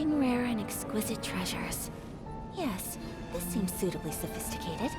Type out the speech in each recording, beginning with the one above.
Collecting rare and exquisite treasures. Yes, this seems suitably sophisticated.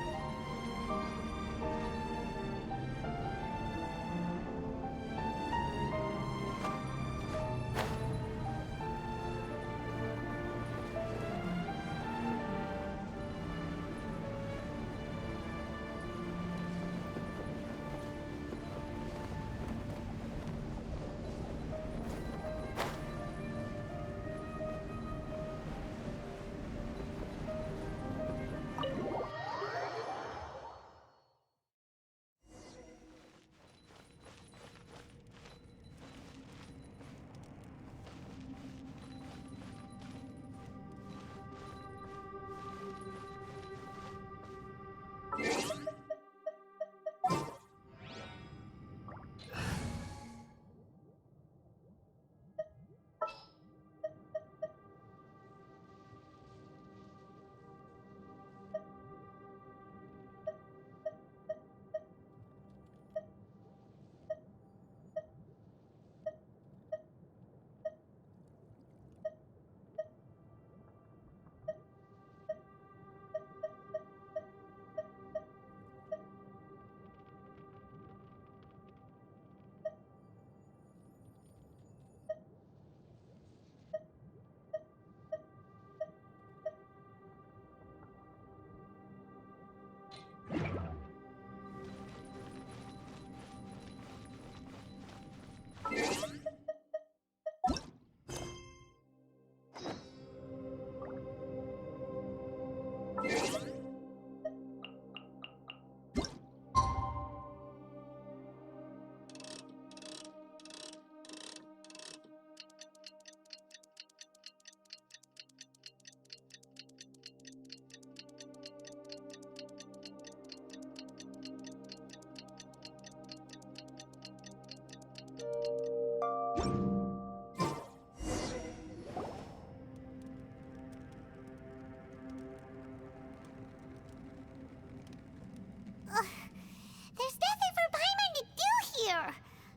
There's nothing for Paimon to do here!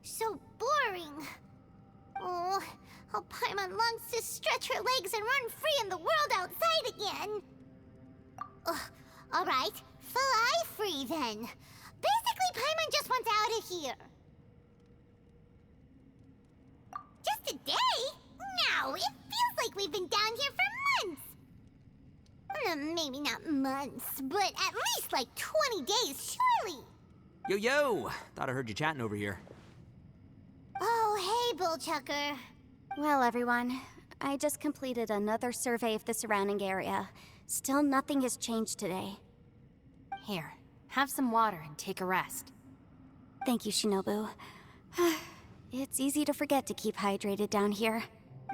So boring. Oh, how Paimon longs to stretch her legs and run free in the world outside again. Alright, fly free then. Basically, Paimon just wants out of here. Just a day? No, it feels like we've been down here for months. Maybe not months, but at least like 20 days, surely. Yo! Thought I heard you chatting over here. Oh, hey, Bullchucker. Well, everyone, I just completed another survey of the surrounding area. Still nothing has changed today. Here, have some water and take a rest. Thank you, Shinobu. It's easy to forget to keep hydrated down here.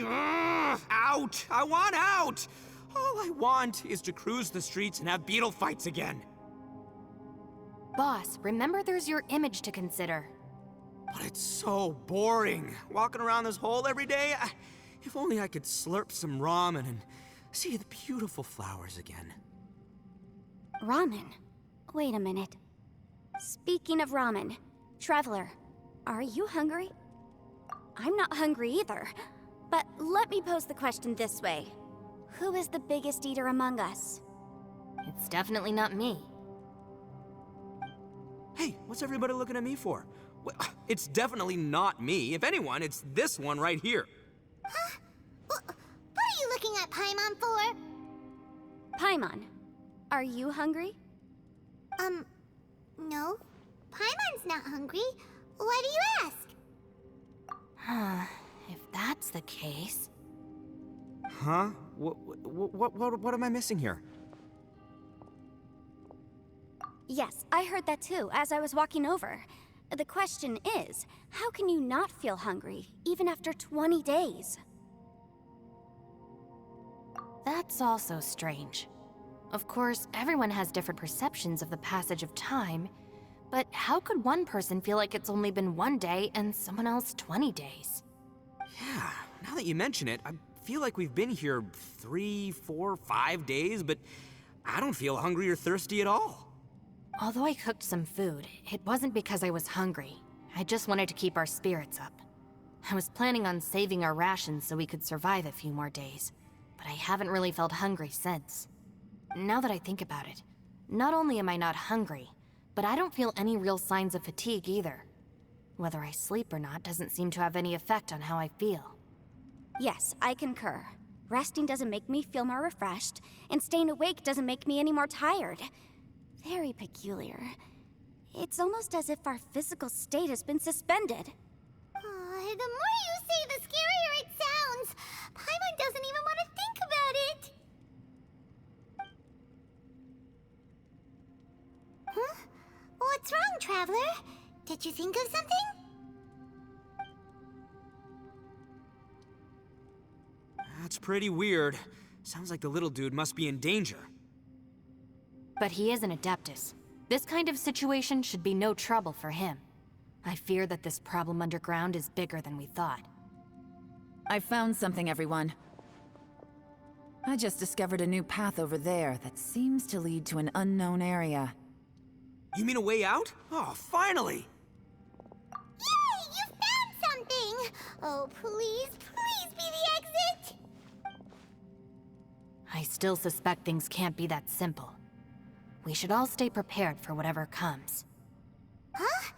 Out! I want out! All I want is to cruise the streets and have beetle fights again. Boss, remember there's your image to consider. But it's so boring, walking around this hole every day. If only I could slurp some ramen and see the beautiful flowers again. Ramen? Wait a minute. Speaking of ramen, Traveler, are you hungry? I'm not hungry either. But let me pose the question this way. Who is the biggest eater among us? It's definitely not me. Hey, what's everybody looking at me for? Well, it's definitely not me. If anyone, it's this one right here. Huh? What are you looking at Paimon for? Paimon, are you hungry? No. Paimon's not hungry. Why do you ask? If that's the case... Huh? What am I missing here? Yes, I heard that too, as I was walking over. The question is, how can you not feel hungry, even after 20 days? That's also strange. Of course, everyone has different perceptions of the passage of time, but how could one person feel like it's only been 1 day and someone else 20 days? Yeah, now that you mention it, I feel like we've been here 3, 4, 5 days, but I don't feel hungry or thirsty at all. Although I cooked some food, it wasn't because I was hungry. I just wanted to keep our spirits up. I was planning on saving our rations so we could survive a few more days. but I haven't really felt hungry since. Now that I think about it, not only am I not hungry, but I don't feel any real signs of fatigue either. Whether I sleep or not doesn't seem to have any effect on how I feel. Yes, I concur. Resting doesn't make me feel more refreshed, and staying awake doesn't make me any more tired. Very peculiar. It's almost as if our physical state has been suspended. The more you say, the scarier it sounds. Paimon doesn't even want to think about it. Huh? What's wrong, Traveler? Did you think of something? That's pretty weird. Sounds like the little dude must be in danger. But he is an Adeptus. This kind of situation should be no trouble for him. I fear that this problem underground is bigger than we thought. I found something, everyone. I just discovered a new path over there that seems to lead to an unknown area. You mean a way out? Oh, finally! Yay! You found something! Oh, please, please be the exit! I still suspect things can't be that simple. We should all stay prepared for whatever comes. Huh?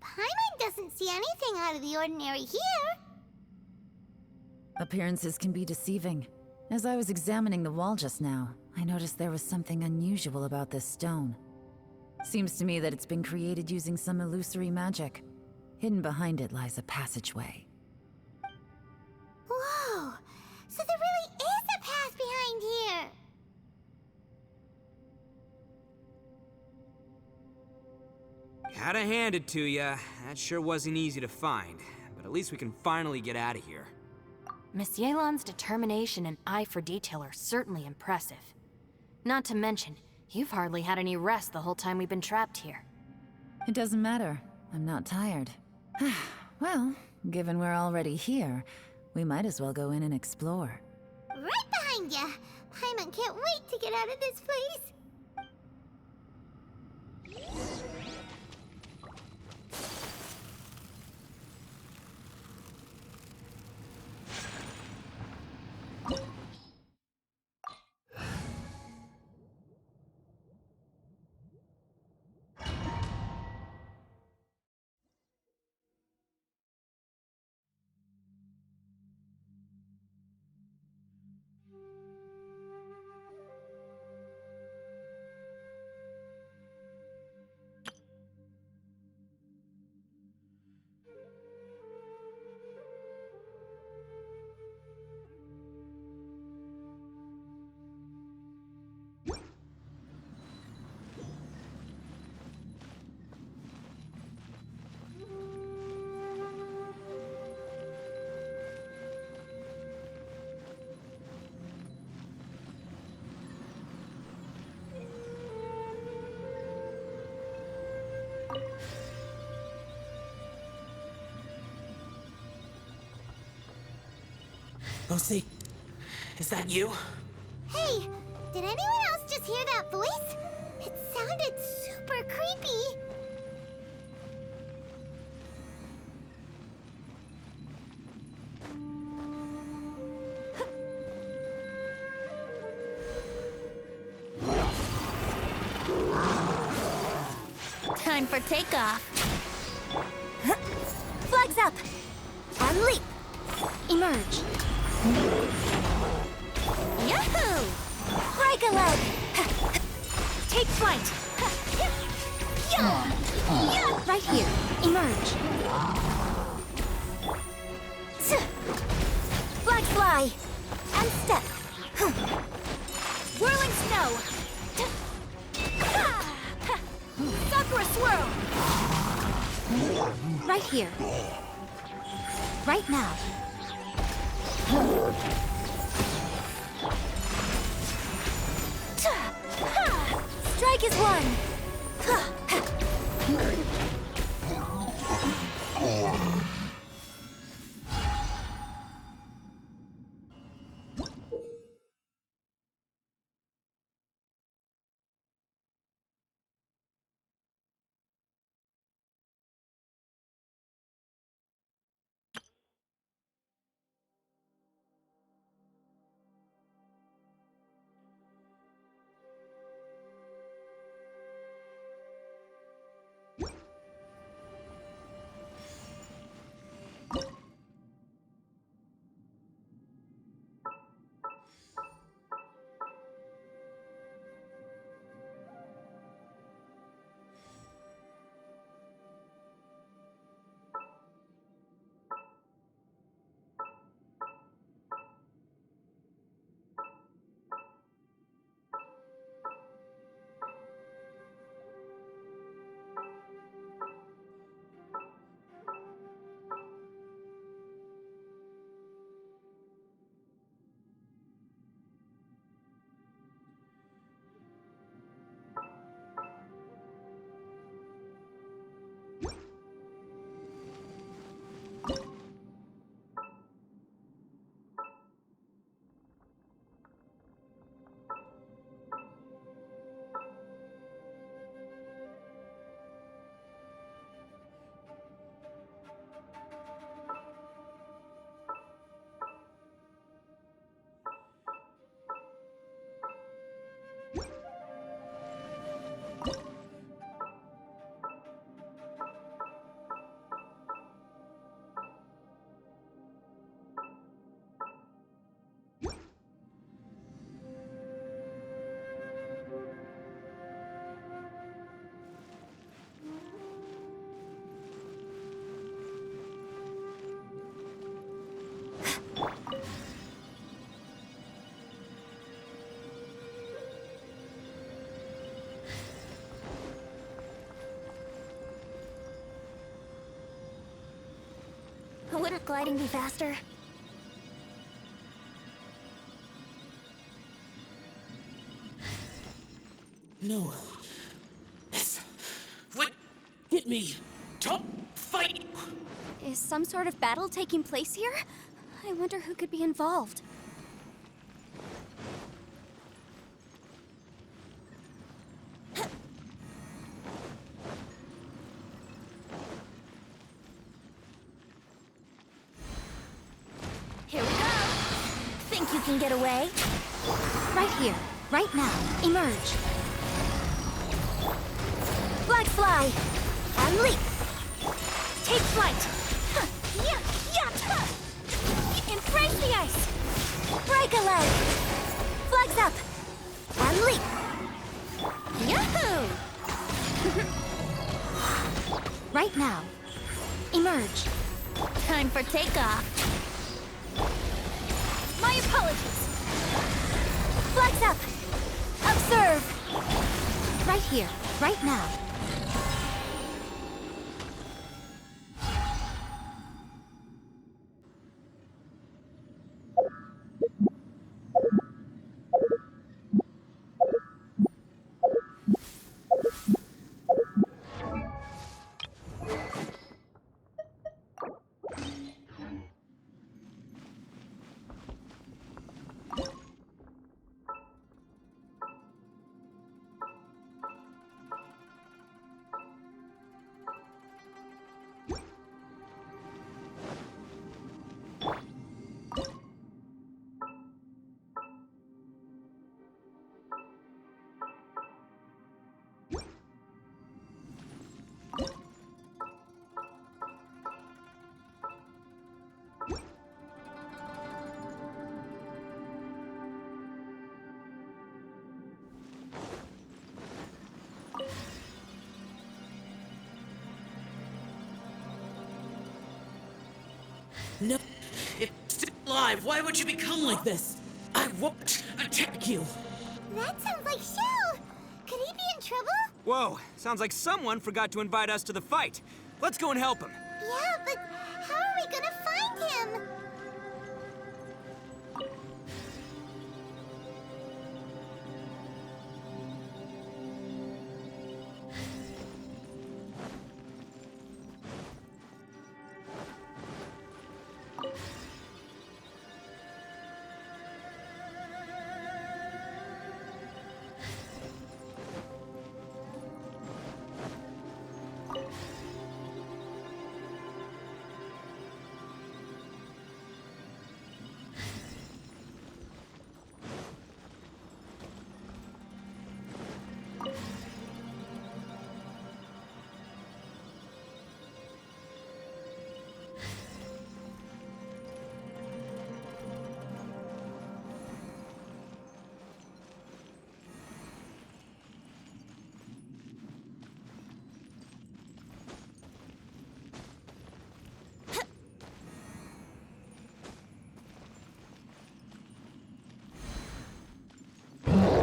Paimon doesn't see anything out of the ordinary here. Appearances can be deceiving. As I was examining the wall just now, I noticed there was something unusual about this stone. Seems to me that it's been created using some illusory magic. Hidden behind it lies a passageway. Whoa! So there really is a path behind here! Gotta hand it to ya. That sure wasn't easy to find. But at least we can finally get out of here. Miss Yelan's determination and eye for detail are certainly impressive. Not to mention, you've hardly had any rest the whole time we've been trapped here. It doesn't matter. I'm not tired. Well, given we're already here, we might as well go in and explore. Right behind ya! Paimon can't wait to get out of this place! Lucy, is that you? Hey, did anyone else just hear that voice? It sounded super creepy. Time for takeoff. Flags up! And leap! Emerge! Yahoo! Break a leg! Take flight! Right here. Emerge. Flag fly! And step! Whirling snow! Sakura swirl! Right here. Right now. Strike is one! Wouldn't gliding be faster? No. Yes. What? Get me. Don't fight. Is some sort of battle taking place here? I wonder who could be involved. Here we go! Think you can get away? Right here, right now, emerge. Flag fly! And leap! Take flight! Huh, yeah, yeah! Embrace the ice! Break a leg! Flags up! And leap! Yahoo! Right now, emerge. Time for takeoff. My apologies! Flags up! Observe! Right here, right now. No. It's still alive. Why would you become like this? I won't attack you. That sounds like Shell! Could he be in trouble? Whoa, sounds like someone forgot to invite us to the fight. Let's go and help him. Yeah, but how are we gonna find him?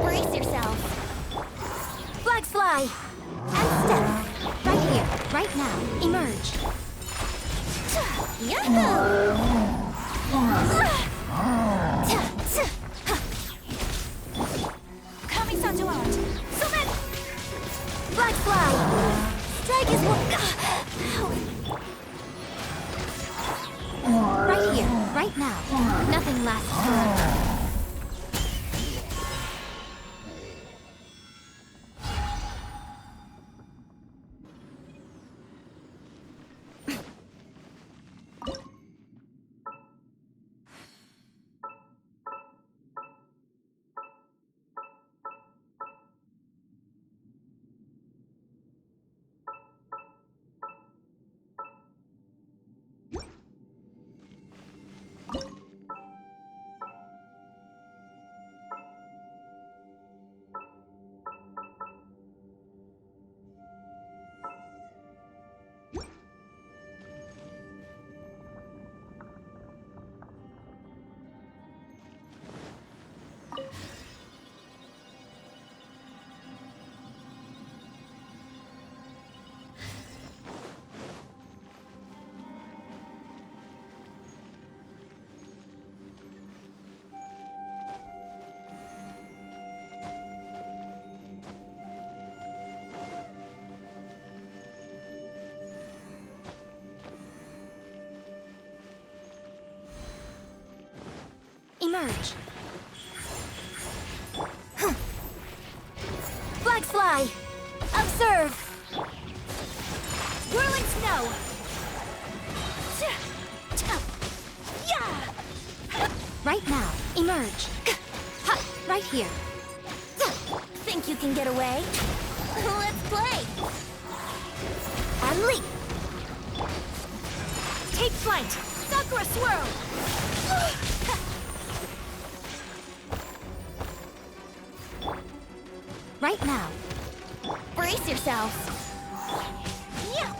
Brace yourself. Flags fly! And step! Right here, right now, emerge. Yahoo! Coming to art. Summon! Flags fly! Strike is right here, right now. Nothing lasts forever. Emerge. Flags fly. Observe. Whirling snow. Yeah. Right now, emerge. Ha, right here. Think you can get away? Let's play! And leap. Take flight. Sakura swirl. Right now. Brace yourselves. Yeah!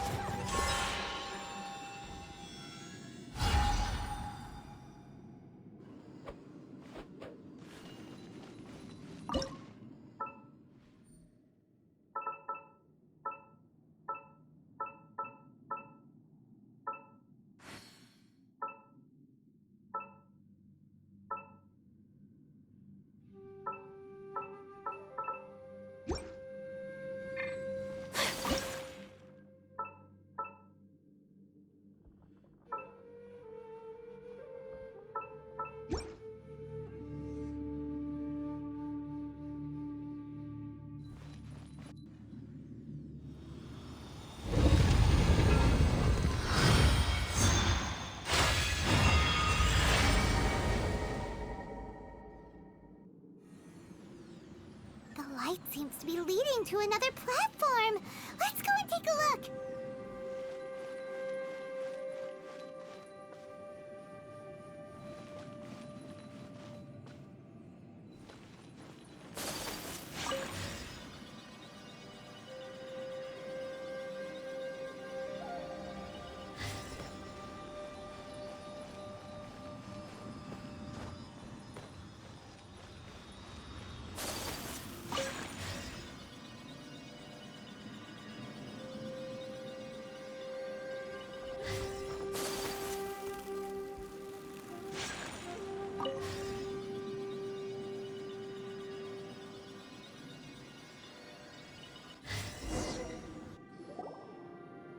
The light seems to be leading to another platform. Let's go and take a look.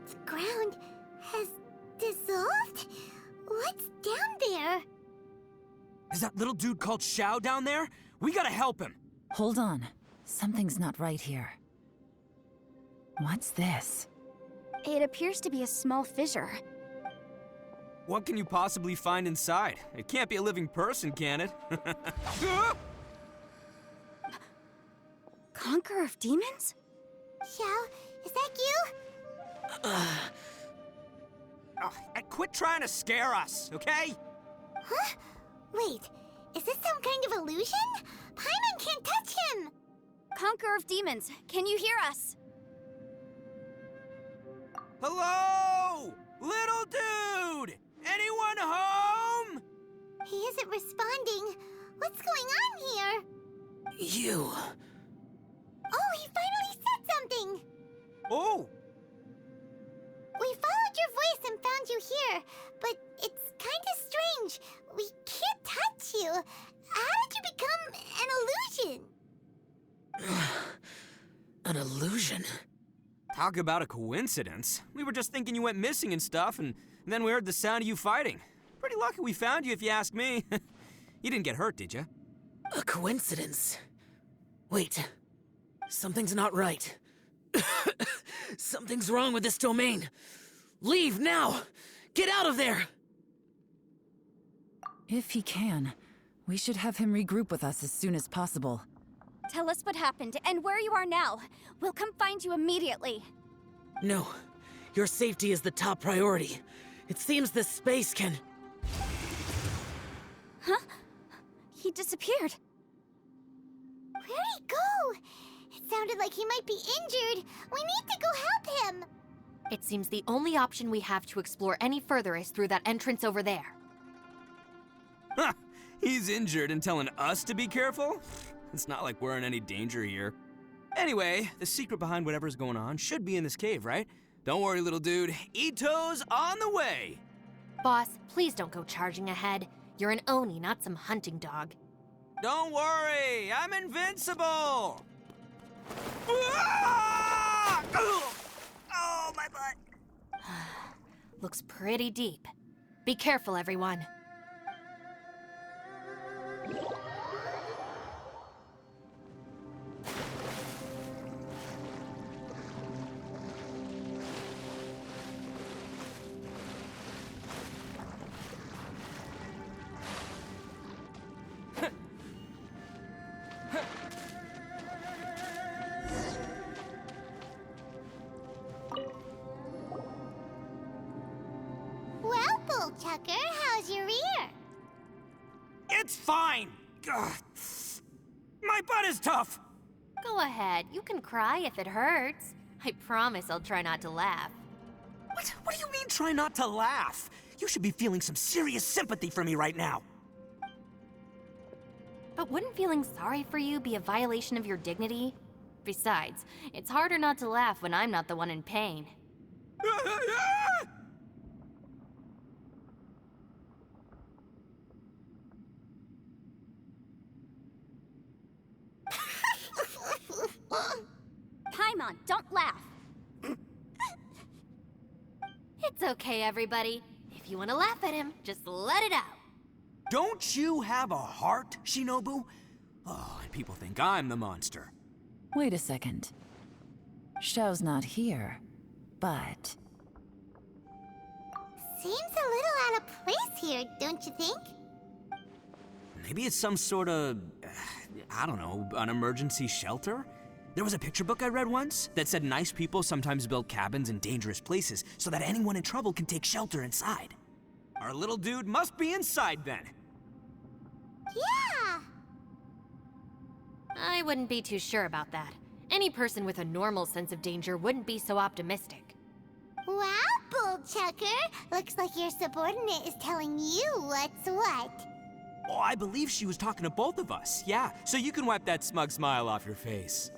The ground has dissolved? What's down there? Is that little dude called Xiao down there? We gotta help him. Hold on. Something's not right here. What's this? It appears to be a small fissure. What can you possibly find inside? It can't be a living person, can it? Conqueror of demons? Xiao, is that you? And quit trying to scare us, okay? Huh? Wait, is this some kind of illusion? Paimon can't touch him! Conqueror of demons, can you hear us? Hello? Little dude! Anyone home? He isn't responding. What's going on here? You. Oh, he finally said something! Oh, We followed your voice and found you here, but it's kind of strange. We can't touch you. How did you become an illusion? An illusion? talk about a coincidence. We were just thinking you went missing and stuff, and then we heard the sound of you fighting. Pretty lucky we found you, if you ask me. You didn't get hurt, did you? A coincidence? Wait. Something's not right. Something's wrong with this domain. Leave now! Get out of there! If he can, we should have him regroup with us as soon as possible. Tell us what happened and where you are now. We'll come find you immediately. No. Your safety is the top priority. It seems this space can... Huh? He disappeared. Where'd he go? It sounded like he might be injured. We need to go help him. It seems the only option we have to explore any further is through that entrance over there. Huh, he's injured and telling us to be careful? It's not like we're in any danger here. Anyway, the secret behind whatever's going on should be in this cave, right? Don't worry, little dude. Ito's on the way! Boss, please don't go charging ahead. You're an Oni, not some hunting dog. Don't worry, I'm invincible! Ah! Oh, my butt! Looks pretty deep. Be careful, everyone. Chucker. How's your ear? It's fine! Ugh. My butt is tough! Go ahead, you can cry if it hurts. I promise I'll try not to laugh. What do you mean, try not to laugh? You should be feeling some serious sympathy for me right now. But wouldn't feeling sorry for you be a violation of your dignity? Besides, it's harder not to laugh when I'm not the one in pain. Paimon, don't laugh. It's okay, everybody. If you want to laugh at him, just let it out. Don't you have a heart, Shinobu? Oh, and people think I'm the monster. Wait a second. Xiao's not here, but... Seems a little out of place here, don't you think? Maybe it's some sort of, I don't know, an emergency shelter? There was a picture book I read once that said nice people sometimes build cabins in dangerous places so that anyone in trouble can take shelter inside. Our little dude must be inside then. Yeah! I wouldn't be too sure about that. Any person with a normal sense of danger wouldn't be so optimistic. Wow, Bull Chucker! Looks like your subordinate is telling you what's what. Oh, I believe she was talking to both of us. Yeah, so you can wipe that smug smile off your face.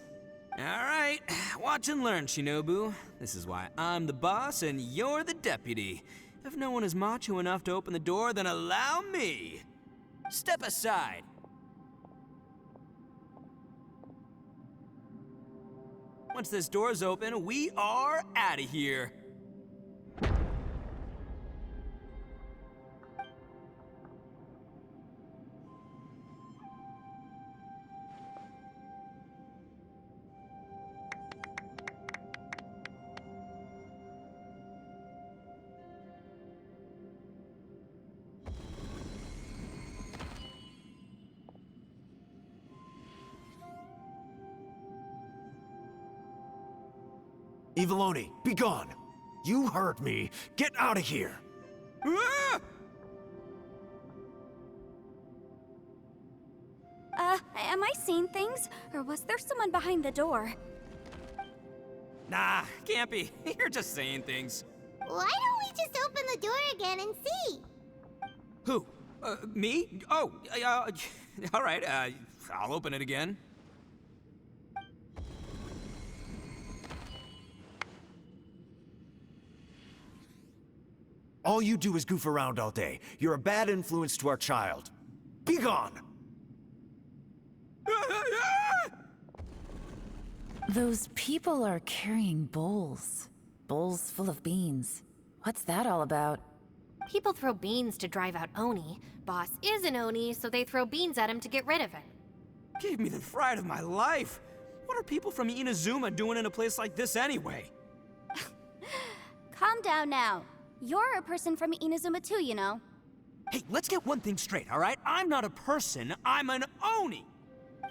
All right, watch and learn, Shinobu. This is why I'm the boss and you're the deputy. If no one is macho enough to open the door, then allow me. Step aside. Once this door's open, we are out of here. Eviloni, be gone! You heard me! Get out of here! Ah! Am I seeing things? Or was there someone behind the door? Nah, can't be. You're just saying things. Why don't we just open the door again and see? Who? Me? Oh, all right, I'll open it again. All you do is goof around all day. You're a bad influence to our child. Be gone! Those people are carrying bowls. Bowls full of beans. What's that all about? People throw beans to drive out Oni. Boss is an Oni, so they throw beans at him to get rid of him. Gave me the fright of my life. What are people from Inazuma doing in a place like this anyway? Calm down now. You're a person from Inazuma too, you know. Hey, let's get one thing straight, all right? I'm not a person, I'm an Oni!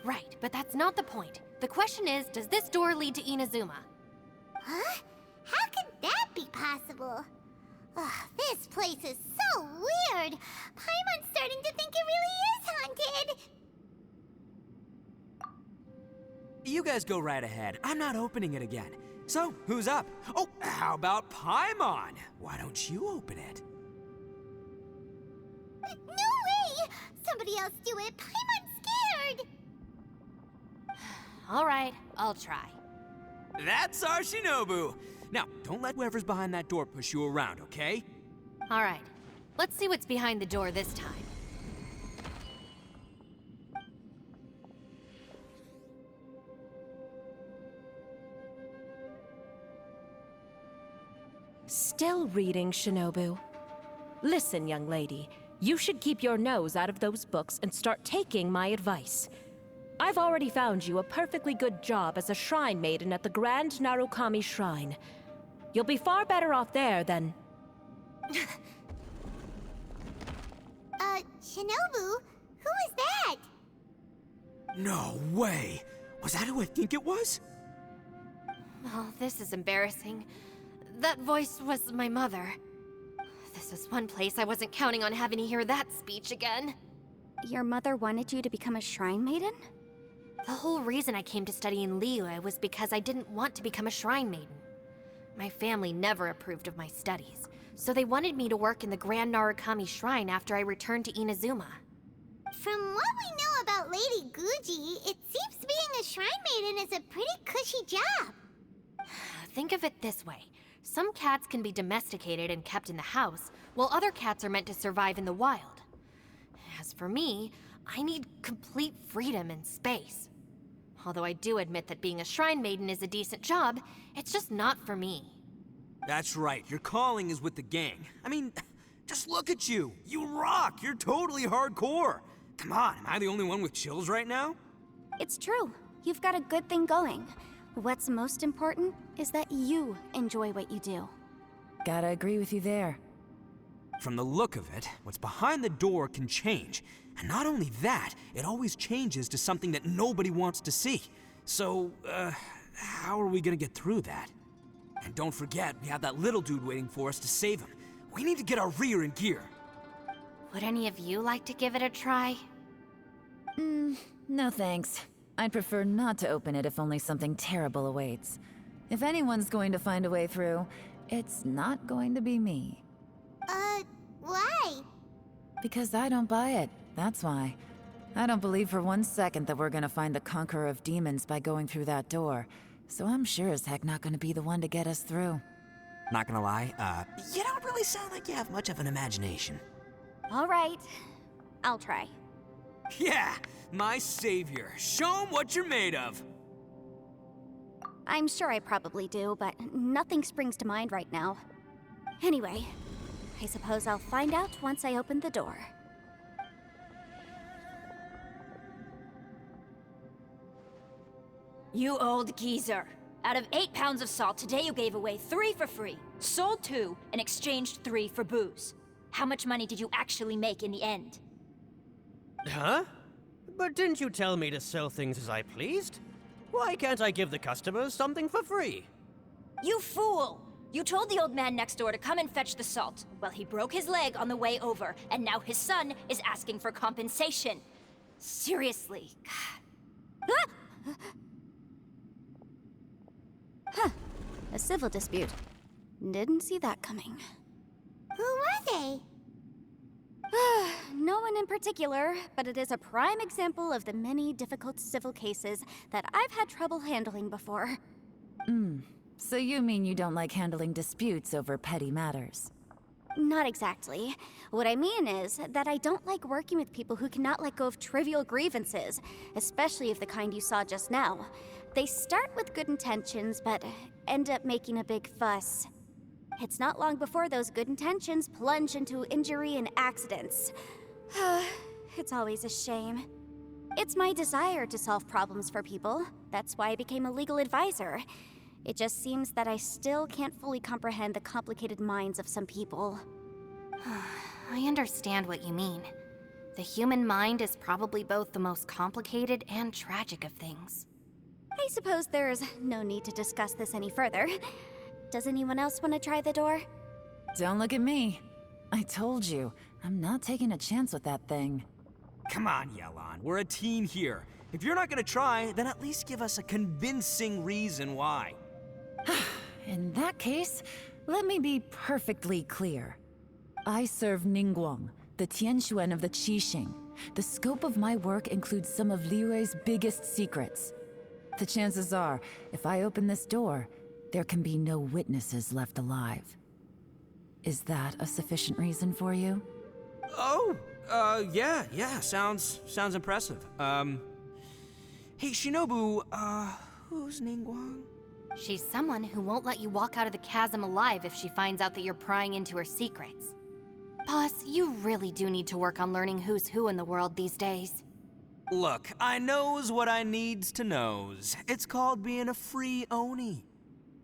Right, but that's not the point. The question is, does this door lead to Inazuma? Huh? How could that be possible? Ugh, this place is so weird. Paimon's starting to think it really is haunted. You guys go right ahead. I'm not opening it again. So, who's up? Oh, how about Paimon? Why don't you open it? No way! Somebody else do it. Paimon's scared. All right, I'll try. That's our Shinobu. Now, don't let whoever's behind that door push you around, okay? All right, let's see what's behind the door this time. Still reading, Shinobu. Listen, young lady. You should keep your nose out of those books and start taking my advice. I've already found you a perfectly good job as a shrine maiden at the Grand Narukami Shrine. You'll be far better off there than... Shinobu? Who is that? No way! Was that who I think it was? Oh, this is embarrassing. That voice was my mother. The This was one place I wasn't counting on having to hear that speech again. Your mother wanted you to become a shrine maiden? The whole reason I came to study in Liyue was because I didn't want to become a shrine maiden. My family never approved of my studies, so they wanted me to work in the Grand Narukami Shrine after I returned to Inazuma. From what we know about Lady Guji, it seems being a shrine maiden is a pretty cushy job. Think of it this way. Some cats can be domesticated and kept in the house, while other cats are meant to survive in the wild. As for me, I need complete freedom and space. Although I do admit that being a shrine maiden is a decent job, it's just not for me. That's right, your calling is with the gang. I mean, just look at you. You rock, you're totally hardcore. Come on, am I the only one with chills right now? It's true. You've got a good thing going. What's most important is that you enjoy what you do. Gotta agree with you there. From the look of it, what's behind the door can change. And not only that, it always changes to something that nobody wants to see. So, how are we gonna get through that? And don't forget, we have that little dude waiting for us to save him. We need to get our rear in gear. Would any of you like to give it a try? No thanks. I'd prefer not to open it if only something terrible awaits. If anyone's going to find a way through, it's not going to be me. Why? Because I don't buy it, that's why. I don't believe for 1 second that we're gonna find the Conqueror of Demons by going through that door. So I'm sure as heck not gonna be the one to get us through. Not gonna lie, you don't really sound like you have much of an imagination. All right, I'll try. Yeah, my savior. Show him what you're made of. I'm sure I probably do, but nothing springs to mind right now. Anyway, I suppose I'll find out once I open the door. You old geezer. Out of 8 pounds of salt, today you gave away 3 for free, sold 2, and exchanged 3 for booze. How much money did you actually make in the end? Huh? But didn't you tell me to sell things as I pleased? Why can't I give the customers something for free? You fool! You told the old man next door to come and fetch the salt. Well, he broke his leg on the way over, and now his son is asking for compensation. Seriously. Huh. A civil dispute. Didn't see that coming. Who were they? No one in particular, but it is a prime example of the many difficult civil cases that I've had trouble handling before. So you mean you don't like handling disputes over petty matters? Not exactly. What I mean is that I don't like working with people who cannot let go of trivial grievances, especially of the kind you saw just now. They start with good intentions, but end up making a big fuss. It's not long before those good intentions plunge into injury and accidents. It's always a shame. It's my desire to solve problems for people. That's why I became a legal advisor. It just seems that I still can't fully comprehend the complicated minds of some people. I understand what you mean. The human mind is probably both the most complicated and tragic of things. I suppose there's no need to discuss this any further. Does anyone else want to try the door? Don't look at me. I told you, I'm not taking a chance with that thing. Come on, Yelan, we're a team here. If you're not gonna try, then at least give us a convincing reason why. In that case, let me be perfectly clear. I serve Ningguang, the Tianxuan of the Qixing. The scope of my work includes some of Liyue's biggest secrets. The chances are, if I open this door, there can be no witnesses left alive. Is that a sufficient reason for you? Oh, yeah, sounds impressive. Hey, Shinobu, who's Ningguang? She's someone who won't let you walk out of the chasm alive if she finds out that you're prying into her secrets. Boss, you really do need to work on learning who's who in the world these days. Look, I knows what I needs to knows. It's called being a free Oni.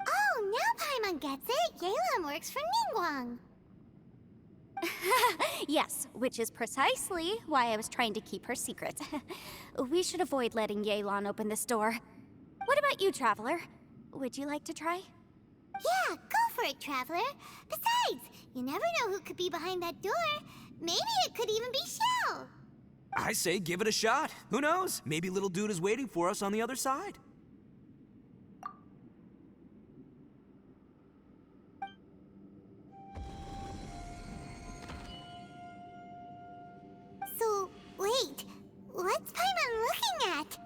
Oh, now Paimon gets it. Yelan works for Ningguang. Yes, which is precisely why I was trying to keep her secret. We should avoid letting Yelan open this door. What about you, Traveler? Would you like to try? Yeah, go for it, Traveler. Besides, You never know who could be behind that door. Maybe it could even be Shell. I say give it a shot. Who knows? Maybe little dude is waiting for us on the other side. So, wait. What's Paimon looking at?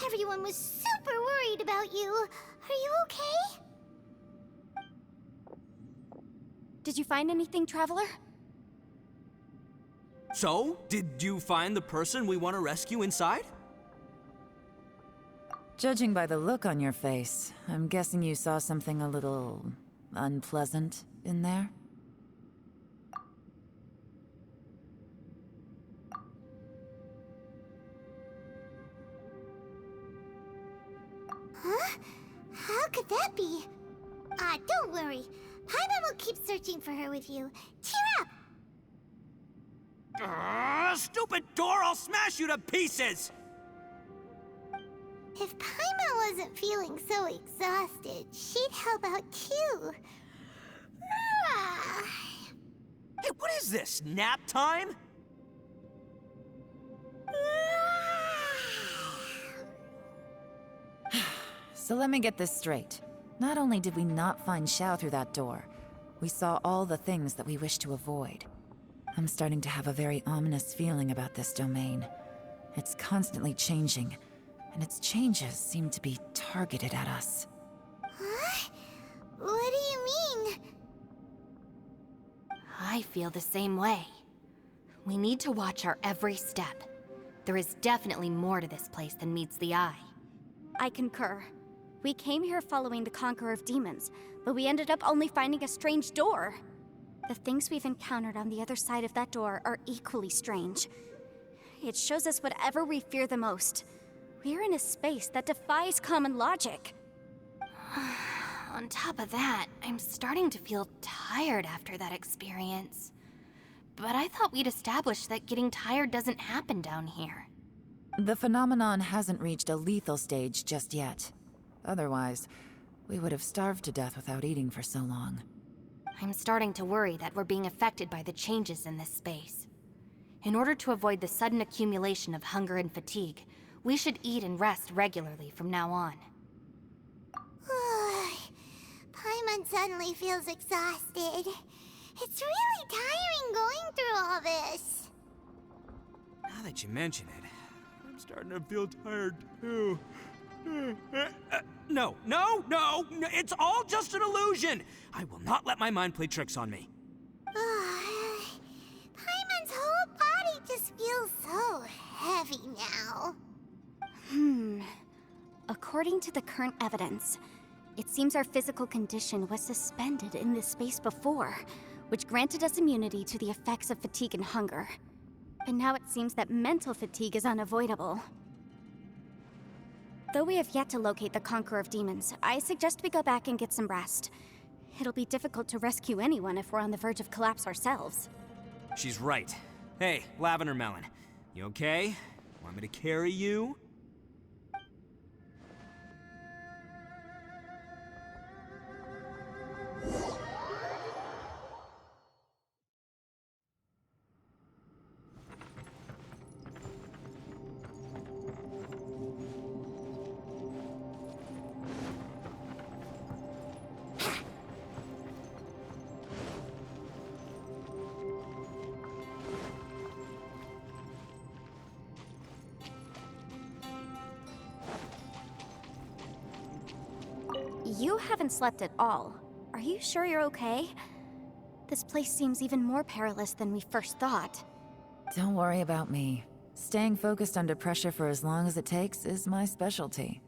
Everyone was super worried about you. Are you okay? Did you find anything, Traveler? So, did you find the person we want to rescue inside? Judging by the look on your face, I'm guessing you saw something a little unpleasant in there? Huh? How could that be? Don't worry. Paimon will keep searching for her with you. Cheer up! Stupid door! I'll smash you to pieces! If Paimon wasn't feeling so exhausted, she'd help out too. Hey, what is this? Nap time? So let me get this straight. Not only did we not find Xiao through that door, we saw all the things that we wish to avoid. I'm starting to have a very ominous feeling about this domain. It's constantly changing, and its changes seem to be targeted at us. Huh? What do you mean? I feel the same way. We need to watch our every step. There is definitely more to this place than meets the eye. I concur. We came here following the Conqueror of Demons, but we ended up only finding a strange door. The things we've encountered on the other side of that door are equally strange. It shows us whatever we fear the most. We're in a space that defies common logic. On top of that, I'm starting to feel tired after that experience. But I thought we'd established that getting tired doesn't happen down here. The phenomenon hasn't reached a lethal stage just yet. Otherwise, we would have starved to death without eating for so long. I'm starting to worry that we're being affected by the changes in this space. In order to avoid the sudden accumulation of hunger and fatigue, we should eat and rest regularly from now on. Paimon suddenly feels exhausted. It's really tiring going through all this. Now that you mention it, I'm starting to feel tired too. No, it's all just an illusion! I will not let my mind play tricks on me. Paimon's whole body just feels so heavy now. According to the current evidence, it seems our physical condition was suspended in this space before, which granted us immunity to the effects of fatigue and hunger. But now it seems that mental fatigue is unavoidable. Though we have yet to locate the Conqueror of Demons, I suggest we go back and get some rest. It'll be difficult to rescue anyone if we're on the verge of collapse ourselves. She's right. Hey, Lavender Melon, you okay? Want me to carry you? You haven't slept at all. Are you sure you're okay? This place seems even more perilous than we first thought. Don't worry about me. Staying focused under pressure for as long as it takes is my specialty.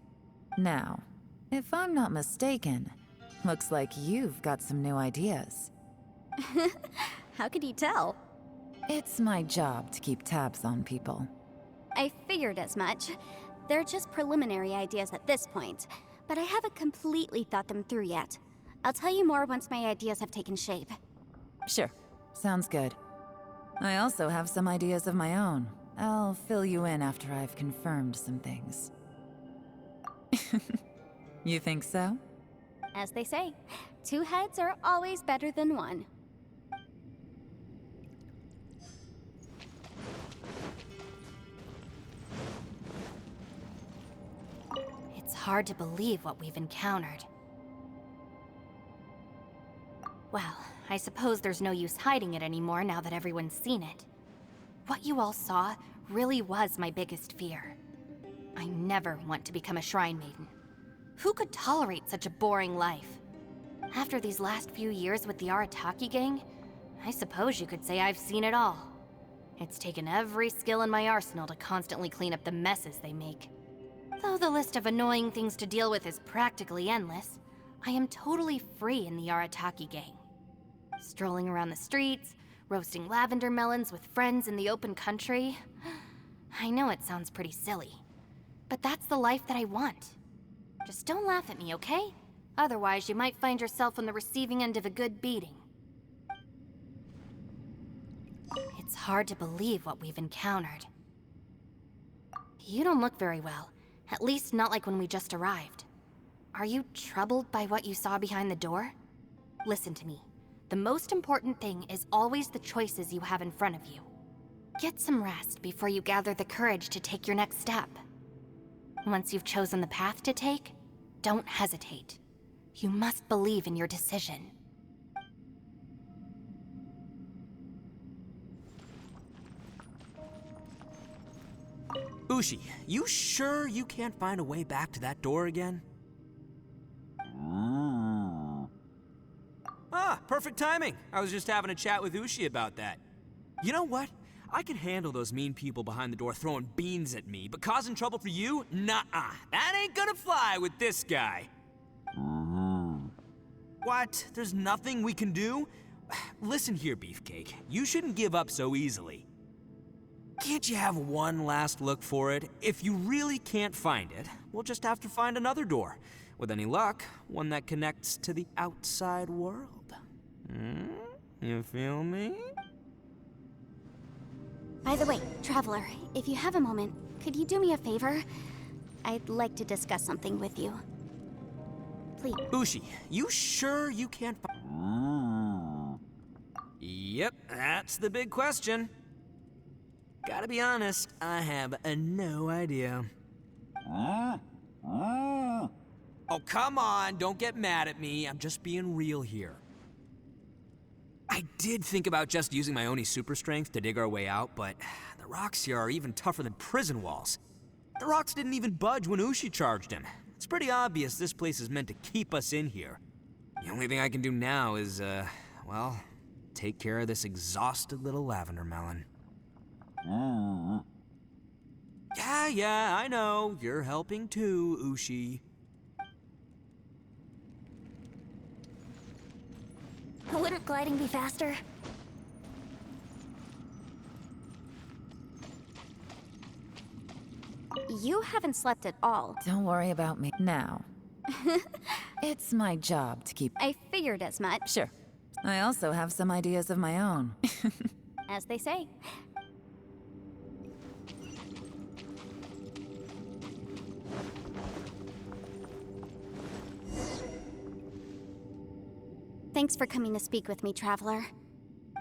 Now, if I'm not mistaken, looks like you've got some new ideas. How could you tell? It's my job to keep tabs on people. I figured as much. They're just preliminary ideas at this point, but I haven't completely thought them through yet. I'll tell you more once my ideas have taken shape. Sure, sounds good. I also have some ideas of my own. I'll fill you in after I've confirmed some things. You think so? As they say, 2 heads are always better than 1. It's hard to believe what we've encountered. Well, I suppose there's no use hiding it anymore now that everyone's seen it. What you all saw really was my biggest fear. I never want to become a Shrine Maiden. Who could tolerate such a boring life? After these last few years with the Arataki gang, I suppose you could say I've seen it all. It's taken every skill in my arsenal to constantly clean up the messes they make. Though the list of annoying things to deal with is practically endless, I am totally free in the Arataki gang. Strolling around the streets, roasting lavender melons with friends in the open country. I know it sounds pretty silly, but that's the life that I want. Just don't laugh at me, okay? Otherwise, you might find yourself on the receiving end of a good beating. It's hard to believe what we've encountered. You don't look very well, at least not like when we just arrived. Are you troubled by what you saw behind the door? Listen to me. The most important thing is always the choices you have in front of you. Get some rest before you gather the courage to take your next step. Once you've chosen the path to take, don't hesitate. You must believe in your decision. Ushi, you sure you can't find a way back to that door again? Ah, perfect timing. I was just having a chat with Ushi about that. You know what? I can handle those mean people behind the door throwing beans at me, but causing trouble for you? Nuh-uh. That ain't gonna fly with this guy. What? There's nothing we can do? Listen here, Beefcake. You shouldn't give up so easily. Can't you have one last look for it? If you really can't find it, we'll just have to find another door. With any luck, one that connects to the outside world. You feel me? By the way, Traveler, if you have a moment, could you do me a favor? I'd like to discuss something with you. Please. Ushi, you sure you can't find... Yep, that's the big question. Gotta be honest, I have no idea. Oh, come on, don't get mad at me. I'm just being real here. I did think about just using my Oni super strength to dig our way out, but the rocks here are even tougher than prison walls. The rocks didn't even budge when Ushi charged him. It's pretty obvious this place is meant to keep us in here. The only thing I can do now is, well, take care of this exhausted little lavender melon. Yeah, I know. You're helping too, Ushi. Wouldn't gliding be faster? You haven't slept at all. Don't worry about me now. It's my job to keep... I figured as much. Sure. I also have some ideas of my own. As they say. Thanks for coming to speak with me, Traveler.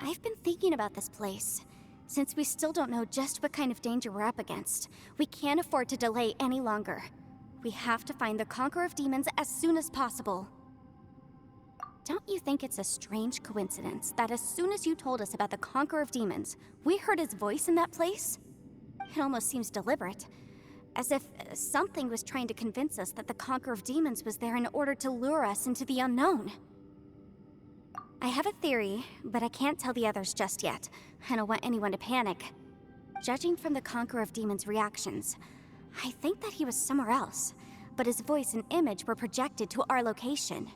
I've been thinking about this place. Since we still don't know just what kind of danger we're up against, we can't afford to delay any longer. We have to find the Conqueror of Demons as soon as possible. Don't you think it's a strange coincidence that as soon as you told us about the Conqueror of Demons, we heard his voice in that place? It almost seems deliberate. As if something was trying to convince us that the Conqueror of Demons was there in order to lure us into the unknown. I have a theory, but I can't tell the others just yet. I don't want anyone to panic. Judging from the Conqueror of Demons' reactions, I think that he was somewhere else, but his voice and image were projected to our location.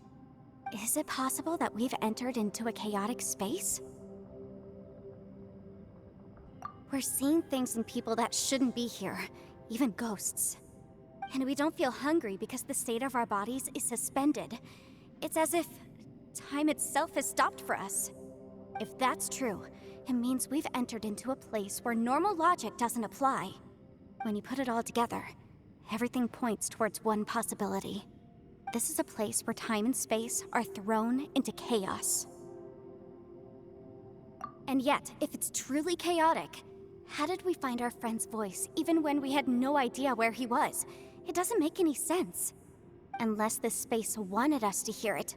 Is it possible that we've entered into a chaotic space? We're seeing things and people that shouldn't be here, even ghosts. And we don't feel hungry because the state of our bodies is suspended. It's as if time itself has stopped for us. If that's true, it means we've entered into a place where normal logic doesn't apply. When you put it all together, everything points towards one possibility. This is a place where time and space are thrown into chaos. And yet, if it's truly chaotic, how did we find our friend's voice even when we had no idea where he was? It doesn't make any sense. Unless this space wanted us to hear it.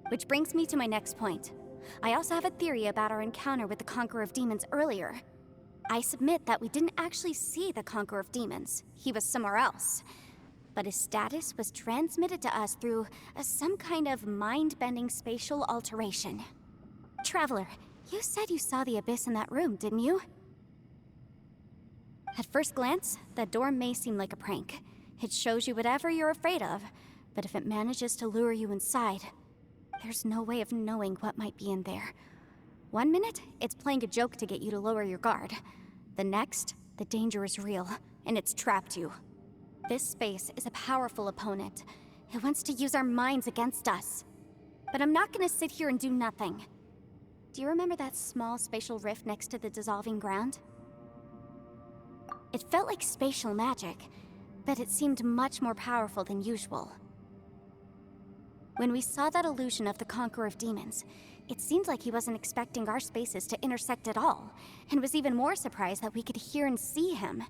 Which brings me to my next point. I also have a theory about our encounter with the Conqueror of Demons earlier. I submit that we didn't actually see the Conqueror of Demons. He was somewhere else. But his status was transmitted to us through some kind of mind-bending spatial alteration. Traveler, you said you saw the abyss in that room, didn't you? At first glance, that door may seem like a prank. It shows you whatever you're afraid of, but if it manages to lure you inside, there's no way of knowing what might be in there. One minute, it's playing a joke to get you to lower your guard. The next, the danger is real, and it's trapped you. This space is a powerful opponent. It wants to use our minds against us. But I'm not gonna sit here and do nothing. Do you remember that small spatial rift next to the dissolving ground? It felt like spatial magic, but it seemed much more powerful than usual. When we saw that illusion of the Conqueror of Demons, it seemed like he wasn't expecting our spaces to intersect at all, and was even more surprised that we could hear and see him.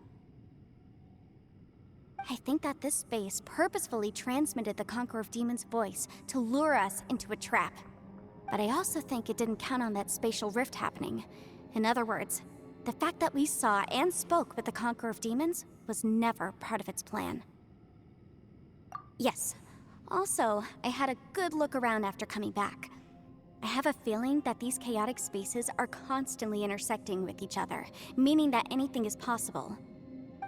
I think that this space purposefully transmitted the Conqueror of Demons' voice to lure us into a trap. But I also think it didn't count on that spatial rift happening. In other words, the fact that we saw and spoke with the Conqueror of Demons was never part of its plan. Yes. Also, I had a good look around after coming back. I have a feeling that these chaotic spaces are constantly intersecting with each other, meaning that anything is possible.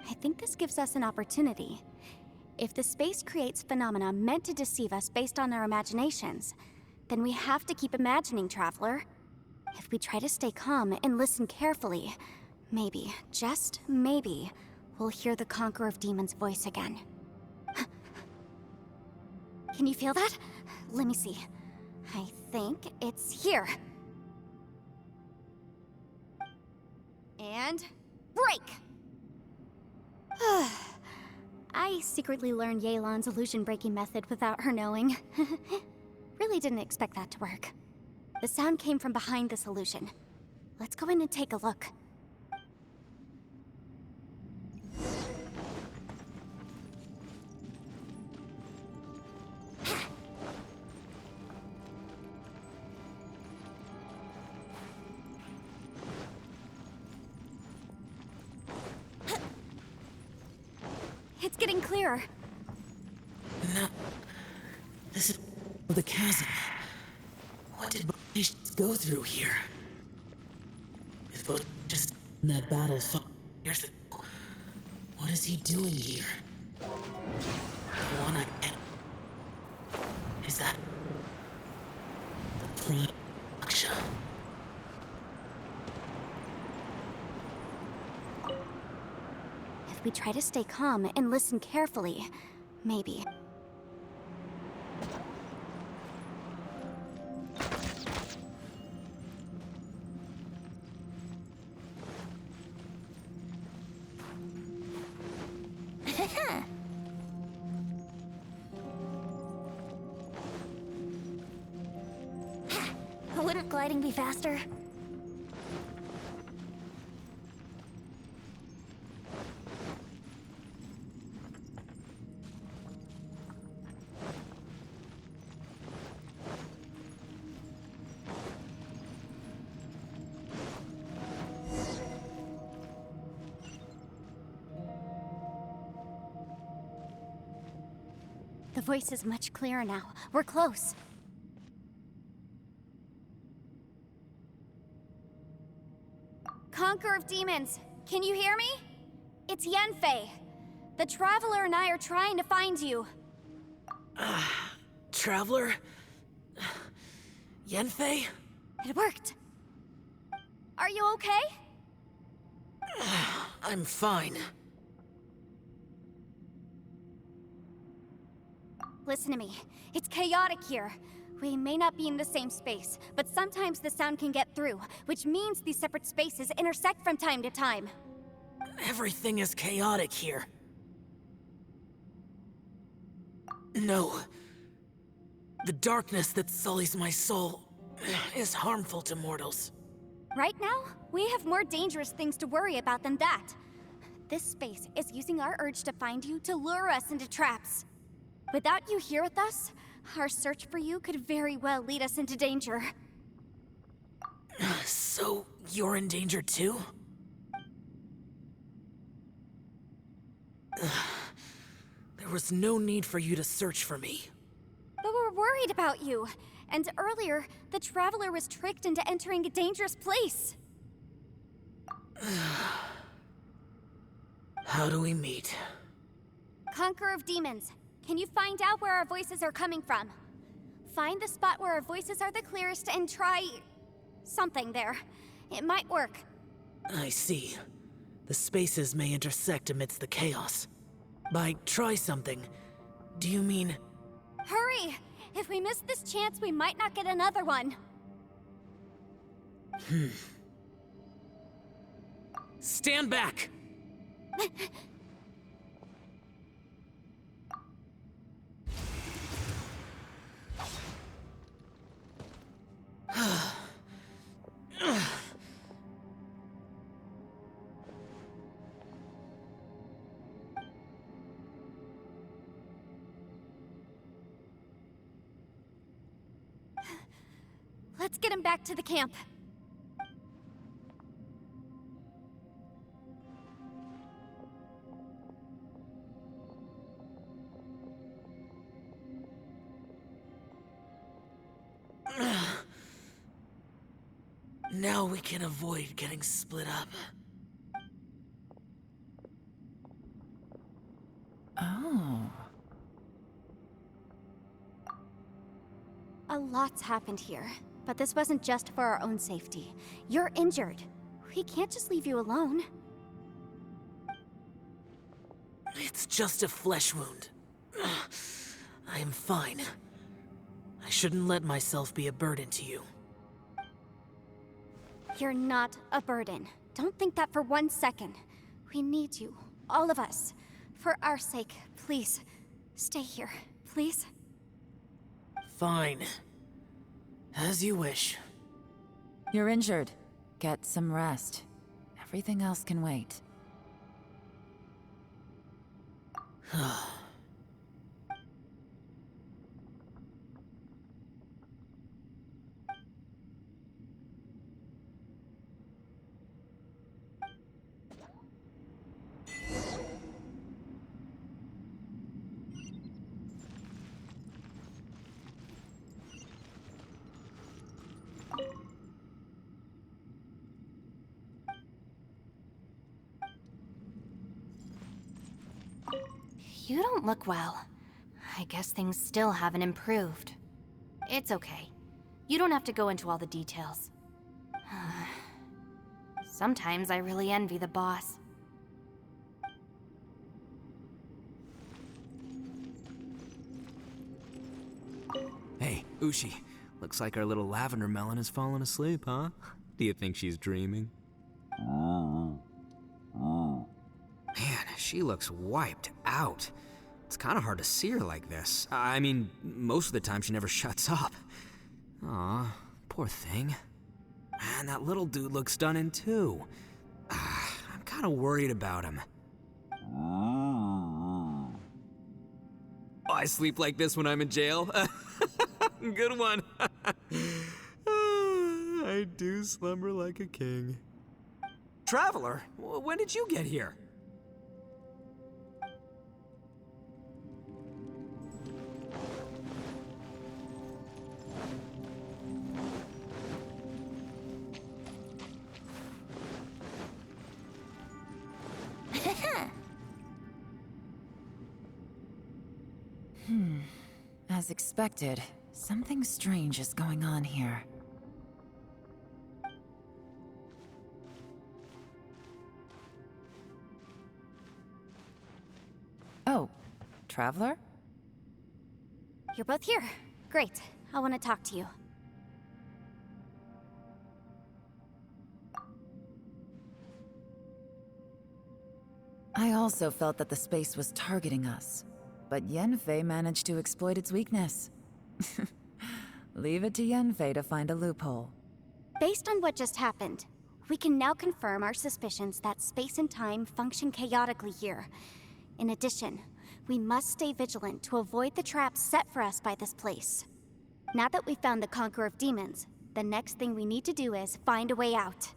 I think this gives us an opportunity. If the space creates phenomena meant to deceive us based on our imaginations, then we have to keep imagining, Traveler. If we try to stay calm and listen carefully, maybe, just maybe, we'll hear the Conqueror of Demons' voice again. Can you feel that? Let me see. I think it's here. And break! I secretly learned Yelan's illusion-breaking method without her knowing. Really didn't expect that to work. The sound came from behind this illusion. Let's go in and take a look. It's getting clearer. No. This is the chasm. What did Boetius go through here? If Boetius in that battle 5 years ago, what is he doing here? The one I... Is that... the Prime Aksha? If we try to stay calm and listen carefully, maybe. Wouldn't gliding be faster? The voice is much clearer now. We're close. Conqueror of Demons, can you hear me? It's Yenfei. The Traveler and I are trying to find you. Traveler? Yenfei? It worked. Are you okay? I'm fine. Listen to me. It's chaotic here. We may not be in the same space, but sometimes the sound can get through, which means these separate spaces intersect from time to time. Everything is chaotic here. No. The darkness that sullies my soul is harmful to mortals. Right now, we have more dangerous things to worry about than that. This space is using our urge to find you to lure us into traps. Without you here with us, our search for you could very well lead us into danger. So, you're in danger too? There was no need for you to search for me. But we're worried about you. And earlier, the Traveler was tricked into entering a dangerous place. How do we meet? Conqueror of Demons, can you find out where our voices are coming from? Find the spot where our voices are the clearest and try... something there. It might work. I see. The spaces may intersect amidst the chaos. By try something, do you mean... Hurry! If we miss this chance, we might not get another one. Stand back! Let's get him back to the camp. Now we can avoid getting split up. Oh. A lot's happened here, but this wasn't just for our own safety. You're injured. We can't just leave you alone. It's just a flesh wound. I am fine. I shouldn't let myself be a burden to you. You're not a burden. Don't think that for 1 second. We need you, all of us. For our sake, please, stay here, please. Fine. As you wish. You're injured. Get some rest. Everything else can wait. You don't look well. I guess things still haven't improved. It's okay. You don't have to go into all the details. Sometimes I really envy the boss. Hey, Ushi. Looks like our little lavender melon has fallen asleep, huh? Do you think she's dreaming? Man, she looks wiped out. It's kind of hard to see her like this. I mean, most of the time she never shuts up. Aw, poor thing. Man, that little dude looks stunning too. I'm kind of worried about him. Oh, I sleep like this when I'm in jail? Good one. I do slumber like a king. Traveler, when did you get here? As expected, something strange is going on here. Oh, Traveler? You're both here. Great. I want to talk to you. I also felt that the space was targeting us, but Yenfei managed to exploit its weakness. Leave it to Yenfei to find a loophole. Based on what just happened, we can now confirm our suspicions that space and time function chaotically here. In addition, we must stay vigilant to avoid the traps set for us by this place. Now that we've found the Conqueror of Demons, the next thing we need to do is find a way out.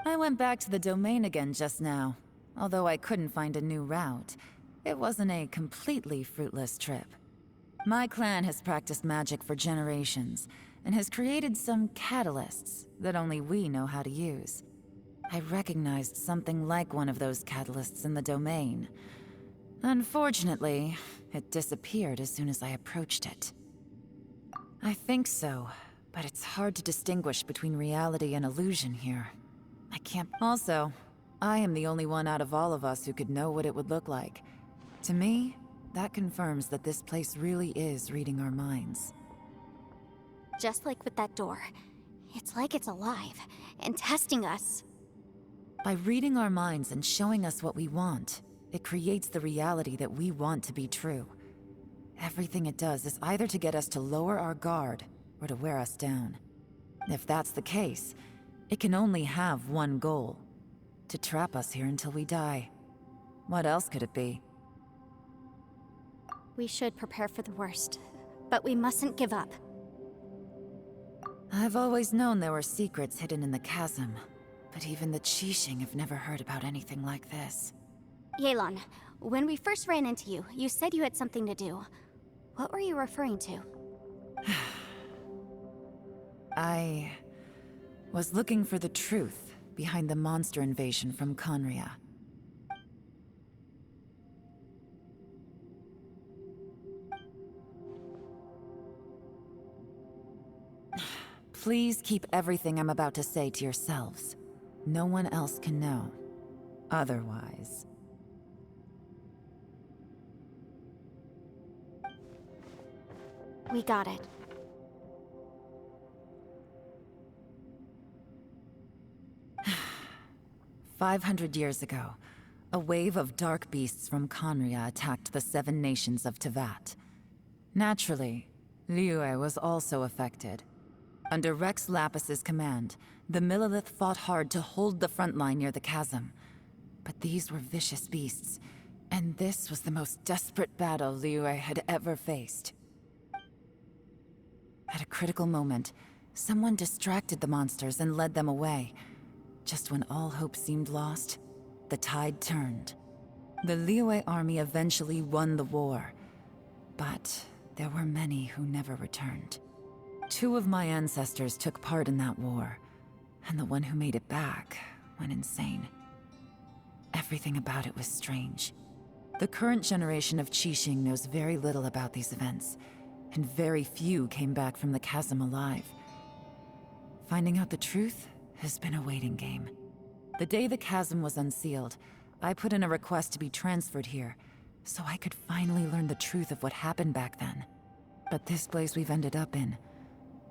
I went back to the domain again just now. Although I couldn't find a new route, it wasn't a completely fruitless trip. My clan has practiced magic for generations, and has created some catalysts that only we know how to use. I recognized something like one of those catalysts in the domain. Unfortunately, it disappeared as soon as I approached it. I think so, but it's hard to distinguish between reality and illusion here. I can't... Also, I am the only one out of all of us who could know what it would look like. To me, that confirms that this place really is reading our minds. Just like with that door, it's like it's alive and testing us. By reading our minds and showing us what we want, it creates the reality that we want to be true. Everything it does is either to get us to lower our guard or to wear us down. If that's the case, it can only have one goal: to trap us here until we die. What else could it be? We should prepare for the worst, but we mustn't give up. I've always known there were secrets hidden in the chasm, but even the Qixing have never heard about anything like this. Yelan, when we first ran into you, you said you had something to do. What were you referring to? I was looking for the truth behind the monster invasion from Conria. Please keep everything I'm about to say to yourselves. No one else can know. Otherwise... We got it. "500 years ago, a wave of dark beasts from Conria attacked the 7 nations of Tevat. Naturally, Liyue was also affected. Under Rex Lapis's command, the Millelith fought hard to hold the front line near the chasm. But these were vicious beasts, and this was the most desperate battle Liyue had ever faced. At a critical moment, someone distracted the monsters and led them away. Just when all hope seemed lost, the tide turned. The Liyue army eventually won the war, but there were many who never returned. 2 of my ancestors took part in that war, and the one who made it back went insane. Everything about it was strange. The current generation of Qixing knows very little about these events, and very few came back from the chasm alive. Finding out the truth has been a waiting game. The day the chasm was unsealed, I put in a request to be transferred here, so I could finally learn the truth of what happened back then. But this place we've ended up in,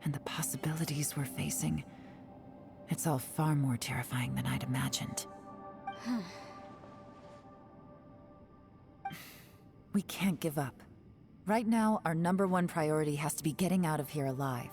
and the possibilities we're facing, it's all far more terrifying than I'd imagined. We can't give up. Right now, our #1 priority has to be getting out of here alive.